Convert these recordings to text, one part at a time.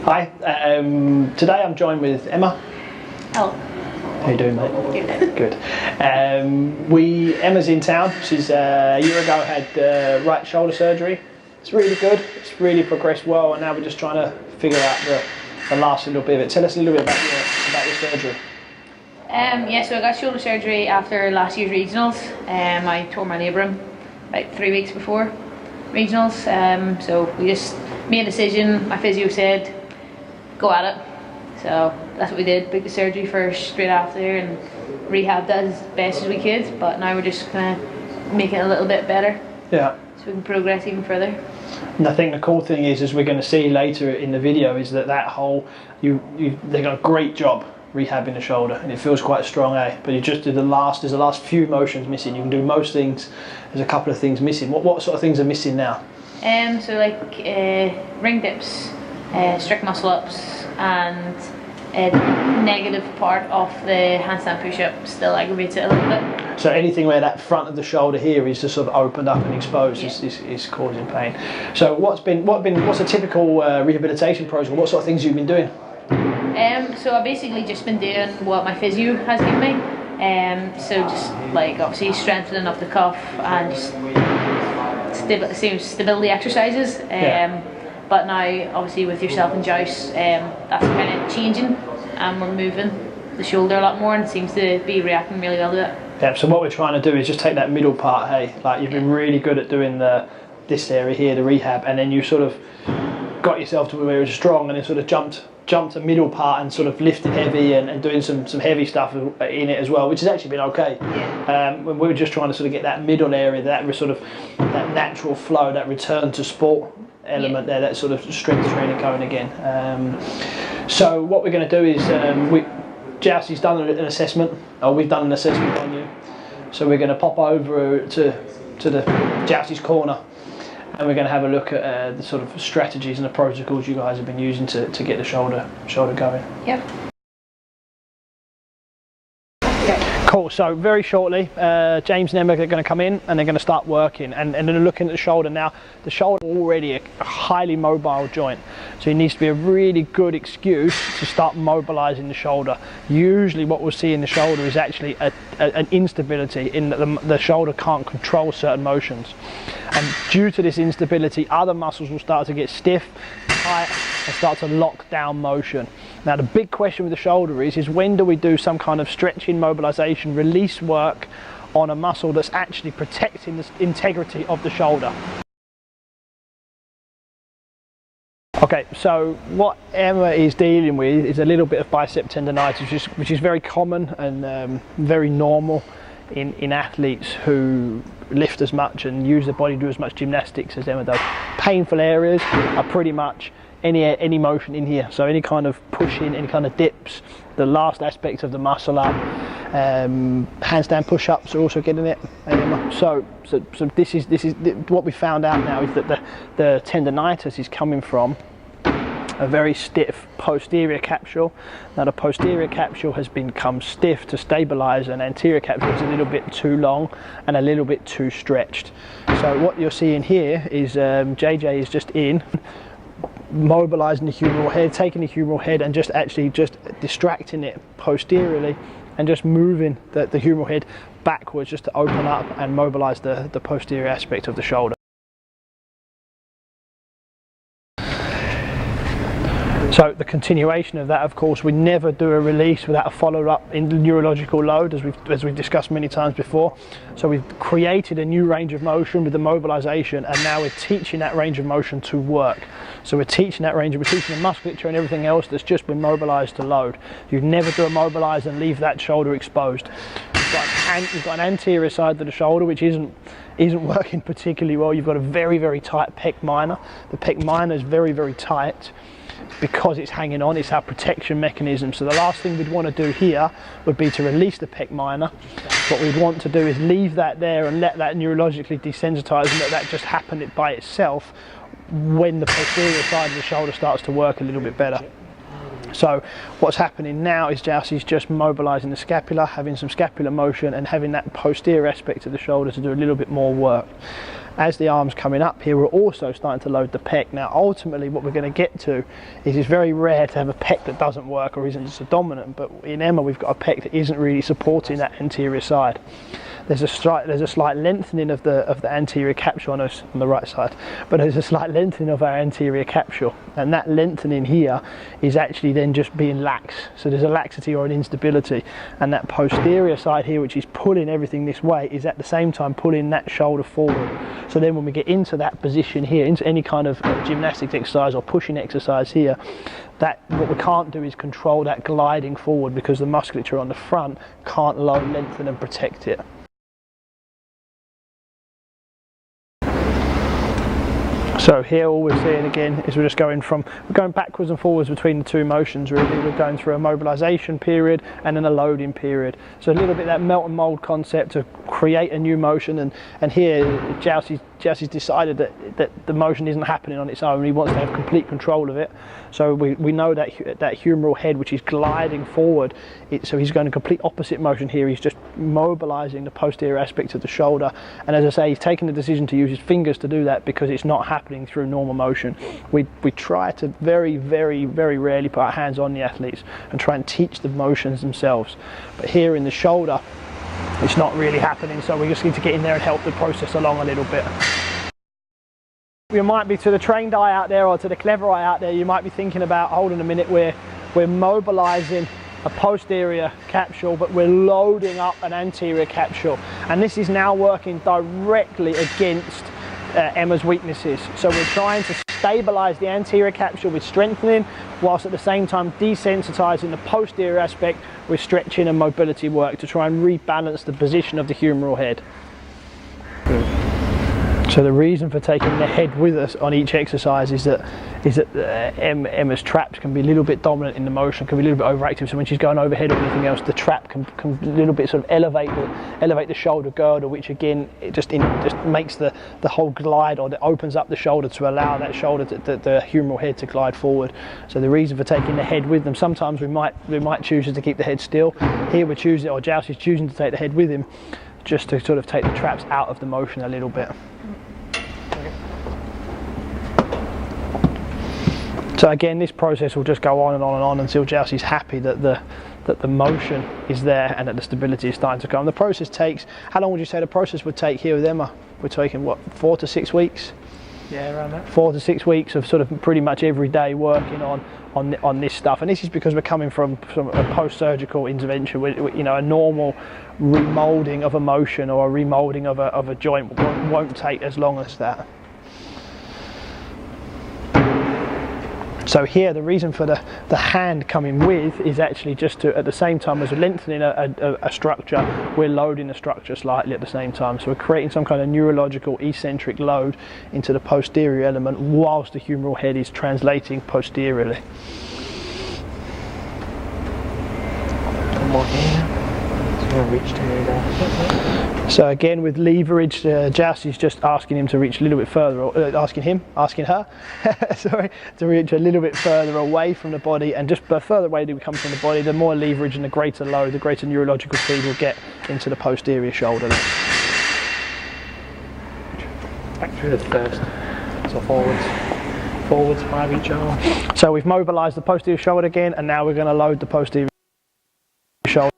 Hi, today I'm joined with Emma. Hello. How you doing, mate? Good. Good. Emma's in town. She's a year ago had right shoulder surgery. It's really good. It's really progressed well, and now we're just trying to figure out the last little bit of it. Tell us a little bit about your surgery. Yeah, so I got shoulder surgery after last year's regionals. I tore my labrum about 3 weeks before regionals. So we just made a decision. My physio said, go at it. So that's what we did. Booked the surgery first, straight after, and rehabbed that as best as we could. But now we're just kind of making it a little bit better. Yeah. So we can progress even further. And I think the cool thing is, as we're going to see later in the video, is that whole they got a great job rehabbing the shoulder, and it feels quite strong, eh? But you just did there's the last few motions missing. You can do most things. There's a couple of things missing. What sort of things are missing now? So like ring dips, strict muscle ups, and the negative part of the handstand push-up still aggravates it a little bit. So anything where that front of the shoulder here is just sort of opened up and exposed, yeah, is causing pain. So what's a typical rehabilitation protocol? What sort of things have you been doing? So I've basically just been doing what my physio has given me. So just like obviously strengthening up the cuff and just stability exercises. Yeah. But now obviously with yourself and Jouse, that's kind of changing, and we're moving the shoulder a lot more, and it seems to be reacting really well to it. Yeah, so what we're trying to do is just take that middle part, hey, like you've been really good at doing this area here, the rehab, and then you sort of got yourself to where it was strong, and then sort of jumped the middle part and sort of lifted heavy and doing some heavy stuff in it as well, which has actually been okay. Yeah. When we were just trying to sort of get that middle area, that natural flow, that return to sport element, yeah, there, that sort of strength training going again. So what we're going to do is Jowsey's done an assessment, or we've done an assessment on you. So we're going to pop over to the Jowsey's corner, and we're going to have a look at the sort of strategies and the protocols you guys have been using to get the shoulder going. Yep. Cool, so very shortly James and Emma are going to come in, and they're going to start working, and then looking at the shoulder. Now the shoulder is already a highly mobile joint, so it needs to be a really good excuse to start mobilizing the shoulder. Usually what we'll see in the shoulder is actually an instability in that the shoulder can't control certain motions, and due to this instability other muscles will start to get stiff, tight, and start to lock down motion. Now the big question with the shoulder is when do we do some kind of stretching, mobilization, release work on a muscle that's actually protecting the integrity of the shoulder. Okay, so what Emma is dealing with is a little bit of bicep tendonitis, which is very common and very normal in athletes who lift as much and use their body to do as much gymnastics as Emma does. Painful areas are pretty much any motion in here, so any kind of pushing, any kind of dips, the last aspect of the muscle up, handstand push-ups are also getting it. So this is what we found out now, is that the tendonitis is coming from a very stiff posterior capsule. Now the posterior capsule has become stiff to stabilize, and anterior capsule is a little bit too long and a little bit too stretched. So what you're seeing here is JJ is just mobilizing the humeral head, taking the humeral head and just distracting it posteriorly, and just moving the humeral head backwards just to open up and mobilize the posterior aspect of the shoulder. So the continuation of that, of course, we never do a release without a follow-up in neurological load, as we've discussed many times before. So we've created a new range of motion with the mobilization, and now we're teaching that range of motion to work. So we're teaching the musculature and everything else that's just been mobilized to load. You'd never do a mobilize and leave that shoulder exposed. You've got an anterior side to the shoulder which isn't working particularly well. You've got a very, very tight pec minor. The pec minor is very, very tight because it's hanging on. It's our protection mechanism. So the last thing we'd want to do here would be to release the pec minor. What we'd want to do is leave that there and let that neurologically desensitize, and let that just happen by itself when the posterior side of the shoulder starts to work a little bit better. So what's happening now is Jowsey's just mobilising the scapula, having some scapular motion and having that posterior aspect of the shoulder to do a little bit more work. As the arm's coming up here, we're also starting to load the pec. Now ultimately what we're going to get to is it's very rare to have a pec that doesn't work or isn't just a dominant, but in Emma we've got a pec that isn't really supporting that anterior side. There's a slight lengthening of the anterior capsule on us on the right side, but there's a slight lengthening of our anterior capsule, and that lengthening here is actually then just being lax. So there's a laxity or an instability, and that posterior side here, which is pulling everything this way, is at the same time pulling that shoulder forward. So then when we get into that position here, into any kind of gymnastics exercise or pushing exercise here, that what we can't do is control that gliding forward because the musculature on the front can't load, lengthen and protect it. So here all we're seeing again is we're going backwards and forwards between the two motions really. We're going through a mobilisation period and then a loading period. So a little bit that melt and mould concept to create a new motion, and here Jowsey's decided that the motion isn't happening on its own. He wants to have complete control of it. So we know that humeral head, which is gliding forward, so he's going a complete opposite motion here. He's just mobilising the posterior aspect of the shoulder, and as I say, he's taken the decision to use his fingers to do that because it's not happening through normal motion. We try to very, very, very rarely put our hands on the athletes and try and teach the motions themselves. But here in the shoulder, it's not really happening, so we just need to get in there and help the process along a little bit. You might be, to the trained eye out there or to the clever eye out there, you might be thinking about, hold on a minute, we're mobilising a posterior capsule, but we're loading up an anterior capsule, and this is now working directly against Emma's weaknesses. So we're trying to stabilise the anterior capsule with strengthening, whilst at the same time desensitising the posterior aspect with stretching and mobility work to try and rebalance the position of the humeral head. So the reason for taking the head with us on each exercise is that Emma's traps can be a little bit dominant in the motion, can be a little bit overactive. So when she's going overhead or anything else, the trap can a little bit sort of elevate the shoulder girdle, which again it just makes the whole glide, or it opens up the shoulder to allow that shoulder, the humeral head, to glide forward. So the reason for taking the head with them, sometimes we might choose to keep the head still. Here we're choosing, or Jowsey's choosing to take the head with him, just to sort of take the traps out of the motion a little bit. So again, this process will just go on and on and on until Jowsey's happy that the motion is there and that the stability is starting to come. The process takes, how long would you say the process would take here with Emma? We're taking what, 4 to 6 weeks? Yeah, around that. 4 to 6 weeks of sort of pretty much every day working on this stuff, and this is because we're coming from a post-surgical intervention. A normal remoulding of a motion or a remoulding of a joint won't take as long as that. So here, the reason for the hand coming with is actually just to, at the same time as we're lengthening a structure, we're loading the structure slightly at the same time. So we're creating some kind of neurological eccentric load into the posterior element whilst the humeral head is translating posteriorly. One more here. Reach to me there. So again, with leverage, Jowsey's just asking him to reach a little bit further, asking her, sorry, to reach a little bit further away from the body, and just the further away do we come from the body, the more leverage and the greater load, the greater neurological feed we'll get into the posterior shoulder. Back through the first, so forwards 5 each arm. So we've mobilised the posterior shoulder again, and now we're going to load the posterior shoulder,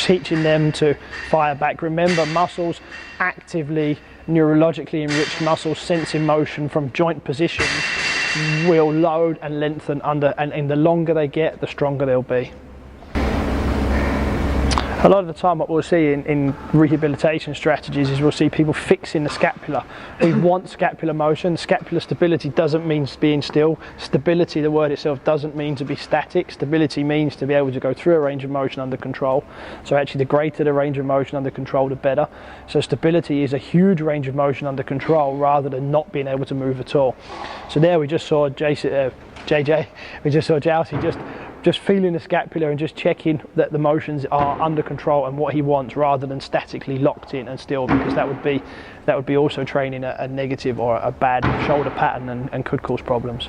teaching them to fire back. Remember, muscles, actively neurologically enriched muscles sensing motion from joint positions will load and lengthen and the longer they get, the stronger they'll be. A lot of the time what we'll see in rehabilitation strategies is we'll see people fixing the scapula. We want scapular motion. Scapular stability doesn't mean being still. Stability, the word itself, doesn't mean to be static. Stability means to be able to go through a range of motion under control. So actually the greater the range of motion under control, the better. So stability is a huge range of motion under control rather than not being able to move at all. So there we just saw Jowsey just feeling the scapula and just checking that the motions are under control and what he wants, rather than statically locked in and still, because that would be also training a negative or a bad shoulder pattern and could cause problems.